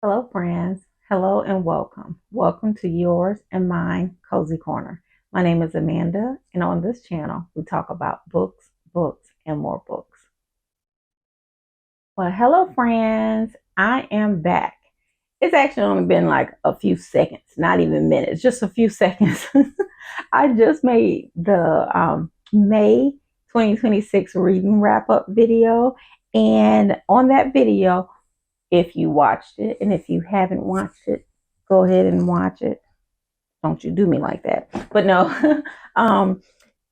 Hello, friends. Hello and welcome. Welcome to yours and mine Cozy Corner. My name is Amanda, and on this channel, we talk about books, and more books. Well, hello, friends. I am back. It's actually only been like a few seconds, not even minutes, just a few seconds. I just made the May 2026 reading wrap up video. And on that video, if you watched it, and if you haven't watched it, go ahead and watch it. Don't you do me like that. But no, um,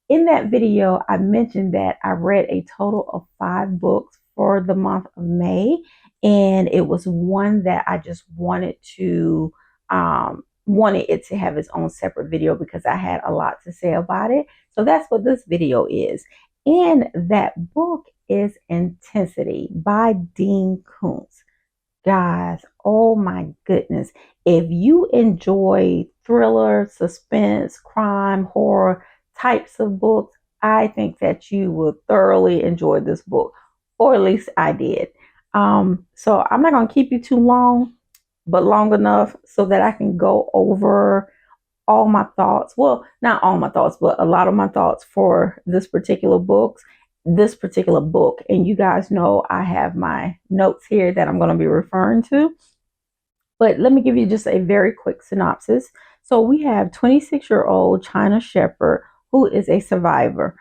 in that video, I mentioned that I read a total of 5 books for the month of May, and it was one that I just wanted it to have its own separate video because I had a lot to say about it. So that's what this video is. And that book is Intensity by Dean Koontz. Guys, oh my goodness. If you enjoy thriller, suspense, crime, horror types of books, I think that you will thoroughly enjoy this book, or at least I did. So I'm not going to keep you too long, but long enough so that I can go over all my thoughts. Well, not all my thoughts, but a lot of my thoughts for this particular book. And you guys know I have my notes here that I'm going to be referring to. But let me give you just a very quick synopsis. So we have 26-year-old China Shepherd, who is a survivor.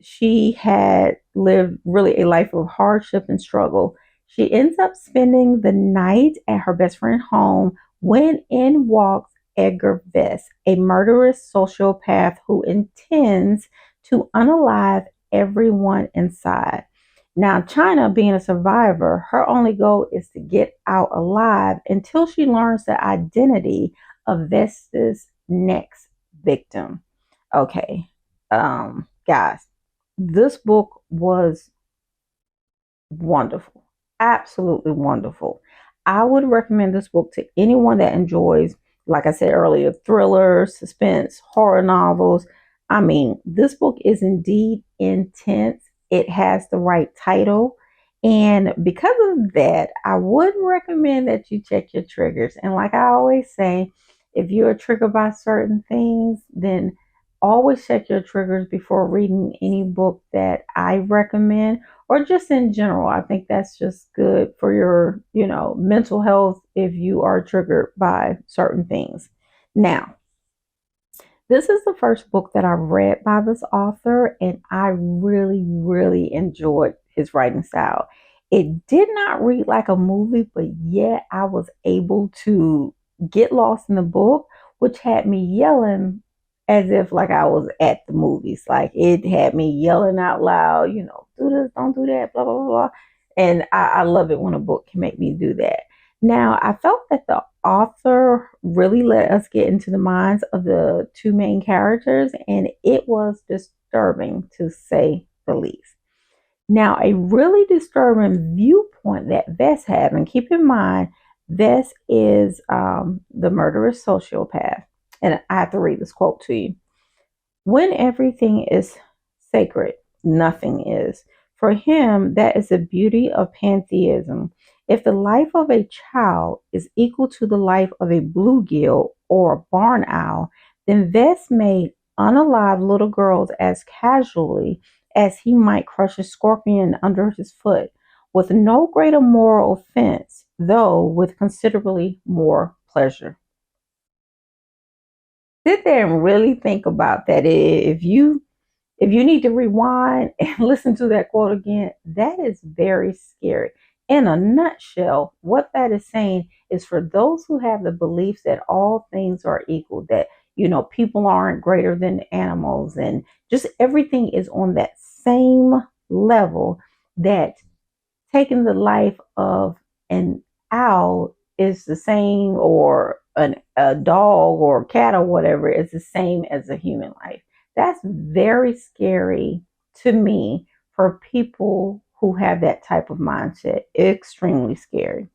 She had lived really a life of hardship and struggle. She ends up spending the night at her best friend's home when in walks Edgar Vest, a murderous sociopath who intends to unalive everyone inside. Now, China, being a survivor, her only goal is to get out alive until she learns the identity of Vesta's next victim. Okay, guys, this book was wonderful, absolutely wonderful. I would recommend this book to anyone that enjoys, like I said earlier, thrillers, suspense, horror novels. I mean, this book is indeed intense. It has the right title. And because of that, I would recommend that you check your triggers. And like I always say, if you're triggered by certain things, then always check your triggers before reading any book that I recommend, or just in general. I think that's just good for your, mental health if you are triggered by certain things. Now, this is the first book that I read by this author, and I really, really enjoyed his writing style. It did not read like a movie, but yet I was able to get lost in the book, which had me yelling as if like I was at the movies. Like it had me yelling out loud, do this, don't do that, blah, blah, blah, blah. And I love it when a book can make me do that. Now, I felt that the author really let us get into the minds of the two main characters, and it was disturbing to say the least. Now, a really disturbing viewpoint that Vess had, and keep in mind, Vess is the murderous sociopath. And I have to read this quote to you. When everything is sacred, nothing is. For him, that is the beauty of pantheism. If the life of a child is equal to the life of a bluegill or a barn owl, then Vest made unalive little girls as casually as he might crush a scorpion under his foot, with no greater moral offense, though with considerably more pleasure. Sit there and really think about that. If you need to rewind and listen to that quote again, that is very scary. In a nutshell, what that is saying is for those who have the beliefs that all things are equal, that people aren't greater than animals, and just everything is on that same level, that taking the life of an owl is the same, or a dog or a cat or whatever is the same as a human life. That's very scary to me for people who have that type of mindset. Extremely scary.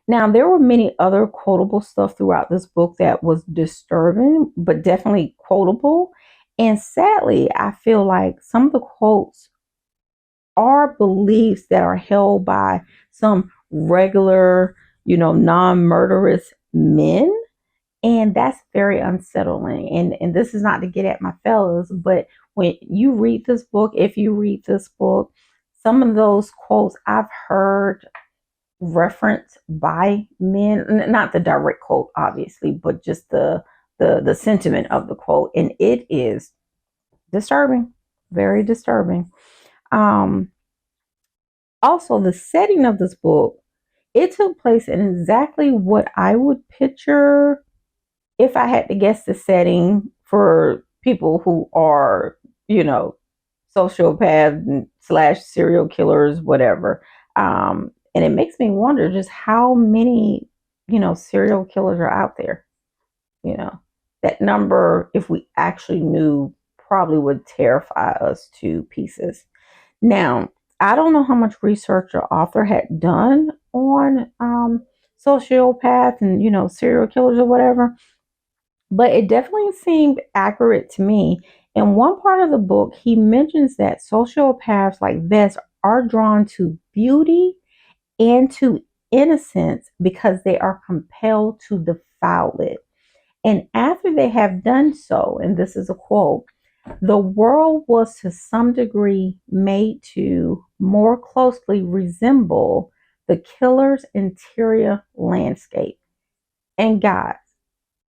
Now, there were many other quotable stuff throughout this book that was disturbing, but definitely quotable. And sadly, I feel like some of the quotes are beliefs that are held by some regular, non-murderous men. And that's very unsettling. And this is not to get at my fellas, but when you read this book, if you read this book, some of those quotes I've heard referenced by men, not the direct quote, obviously, but just the sentiment of the quote, and it is disturbing, very disturbing. Um, Also, the setting of this book, it took place in exactly what I would picture if I had to guess the setting for people who are, you know, sociopaths slash serial killers, whatever. And it makes me wonder just how many, serial killers are out there. You know, that number, if we actually knew, probably would terrify us to pieces. Now, I don't know how much research the author had done on sociopaths and, serial killers or whatever, but it definitely seemed accurate to me. In one part of the book, he mentions that sociopaths like Vess are drawn to beauty and to innocence because they are compelled to defile it. And after they have done so, and this is a quote, the world was to some degree made to more closely resemble the killer's interior landscape. And God,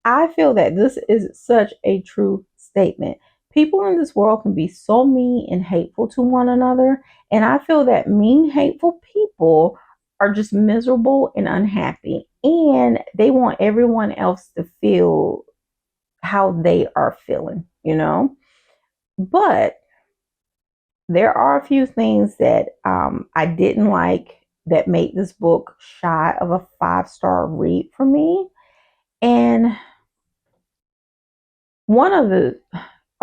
I feel that this is such a true statement. People in this world can be so mean and hateful to one another. And I feel that mean, hateful people are just miserable and unhappy. And they want everyone else to feel how they are feeling. But there are a few things that I didn't like that made this book shy of a 5-star read for me. And one of the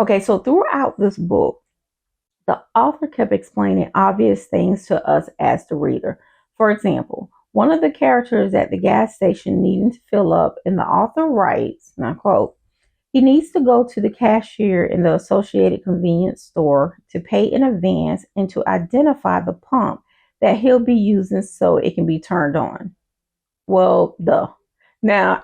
okay, so throughout this book, the author kept explaining obvious things to us as the reader. For example, one of the characters at the gas station needing to fill up, and the author writes, and I quote, he needs to go to the cashier in the Associated Convenience Store to pay in advance and to identify the pump that he'll be using so it can be turned on. Well, duh. Now,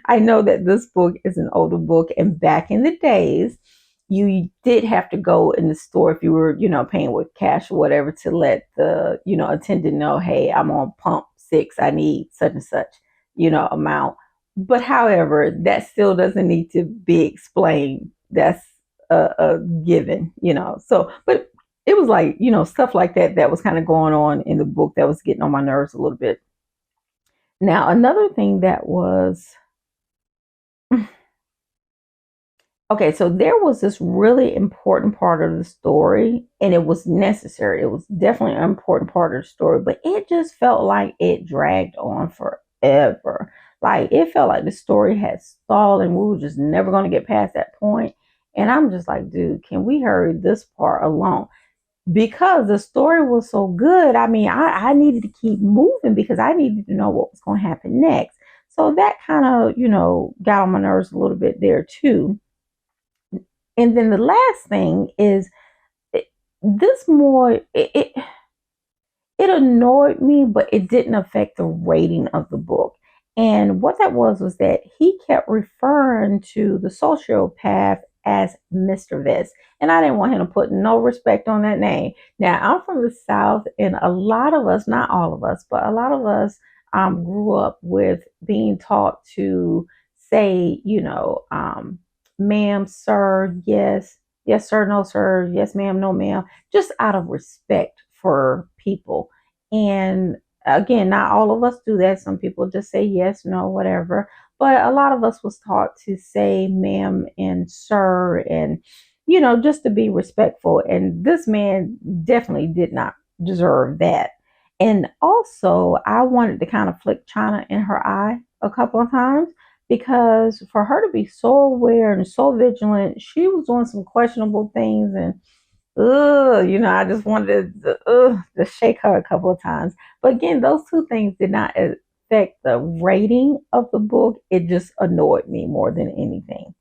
I know that this book is an older book, and back in the days, you did have to go in the store if you were, paying with cash or whatever to let the, attendant know, hey, I'm on pump 6, I need such and such, amount. But however, that still doesn't need to be explained. That's a given. So, but it was like, stuff like that that was kind of going on in the book that was getting on my nerves a little bit. Now, another thing that was okay, so there was this really important part of the story, and it was necessary. It was definitely an important part of the story, but it just felt like it dragged on forever. Like it felt like the story had stalled and we were just never going to get past that point. And I'm just like, dude, can we hurry this part along? Because the story was so good. I mean, I needed to keep moving because I needed to know what was going to happen next. So that kind of, got on my nerves a little bit there too. And then the last thing is it, this more, it annoyed me, but it didn't affect the rating of the book. And what that was that he kept referring to the sociopath as Mr. Vess. And I didn't want him to put no respect on that name. Now, I'm from the South, and a lot of us, not all of us, but a lot of us grew up with being taught to say, ma'am, sir, yes, yes, sir, no, sir, yes, ma'am, no, ma'am, just out of respect for people. And again, not all of us do that. Some people just say yes, no, whatever. But a lot of us was taught to say ma'am and sir and just to be respectful. And this man definitely did not deserve that. And also, I wanted to kind of flick China in her eye a couple of times because for her to be so aware and so vigilant, she was doing some questionable things and I just wanted to shake her a couple of times. But again, those two things did not affect the rating of the book. It just annoyed me more than anything.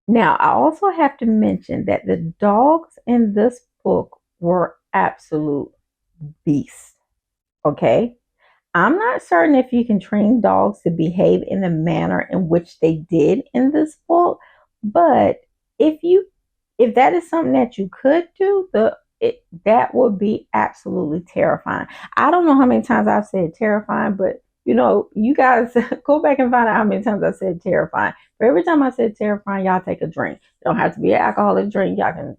Now, I also have to mention that the dogs in this book were absolute beasts. Okay. I'm not certain if you can train dogs to behave in the manner in which they did in this book, but if that is something that you could do, that would be absolutely terrifying. I don't know how many times I've said terrifying, but you guys go back and find out how many times I said terrifying. For every time I said terrifying, y'all take a drink. It don't have to be an alcoholic drink. Y'all can,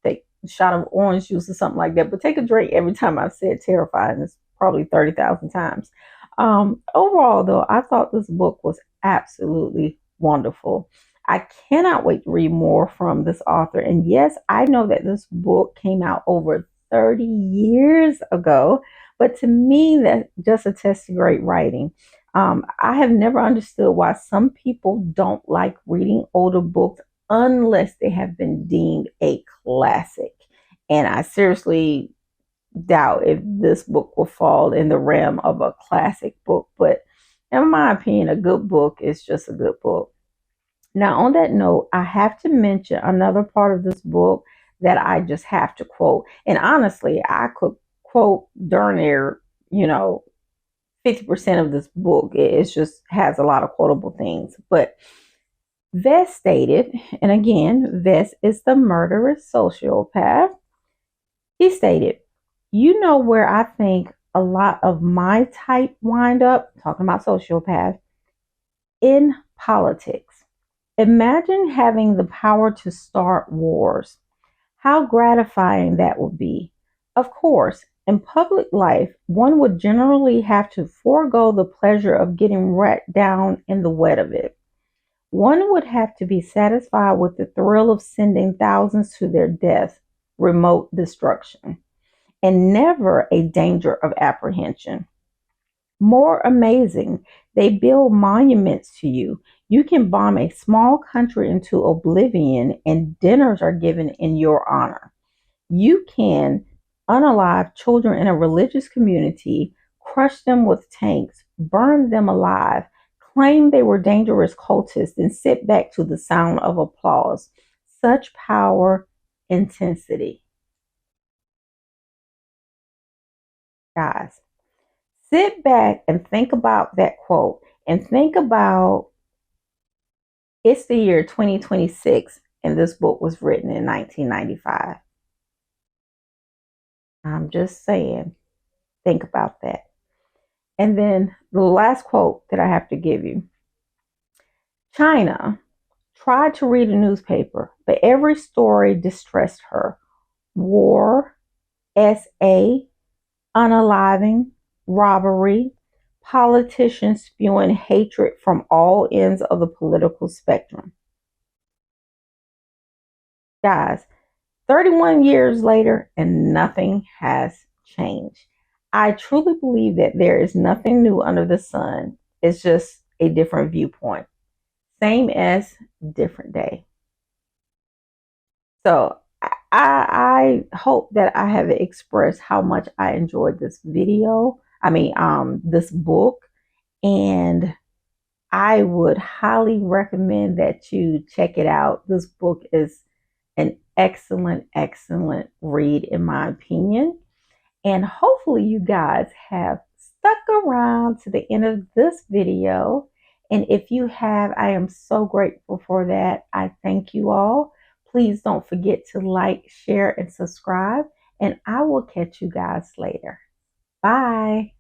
take a shot of orange juice or something like that. But take a drink every time I've said terrifying. It's probably 30,000 times. Overall, though, I thought this book was absolutely wonderful. I cannot wait to read more from this author. And yes, I know that this book came out over 30 years ago, but to me, that just attests to great writing. I have never understood why some people don't like reading older books unless they have been deemed a classic. And I seriously doubt if this book will fall in the realm of a classic book. But in my opinion, a good book is just a good book. Now, on that note, I have to mention another part of this book that I just have to quote. And honestly, I could quote darn near, you know, 50% of this book. It just has a lot of quotable things. But Vess stated, and again, Vess is the murderous sociopath. He stated, "You know where I think a lot of my type wind up, talking about sociopath, in politics. Imagine having the power to start wars. How gratifying that would be. Of course, in public life, one would generally have to forego the pleasure of getting wrapped down in the wet of it. One would have to be satisfied with the thrill of sending thousands to their death, remote destruction, and never a danger of apprehension. More amazing, they build monuments to you. You can bomb a small country into oblivion, and dinners are given in your honor. You can unalive children in a religious community, crush them with tanks, burn them alive, claim they were dangerous cultists, and sit back to the sound of applause. Such power, intensity." Guys, sit back and think about that quote and think about it's the year 2026 and this book was written in 1995. I'm just saying, think about that. And then the last quote that I have to give you: China tried to read a newspaper, but every story distressed her. War, SA, unaliving, robbery, politicians spewing hatred from all ends of the political spectrum. Guys, 31 years later, and nothing has changed. I truly believe that there is nothing new under the sun. It's just a different viewpoint. Same as different day. So I hope that I have expressed how much I enjoyed this video. This book, and I would highly recommend that you check it out. This book is an excellent, excellent read, in my opinion. And hopefully, you guys have stuck around to the end of this video. And if you have, I am so grateful for that. I thank you all. Please don't forget to like, share, and subscribe. And I will catch you guys later. Bye.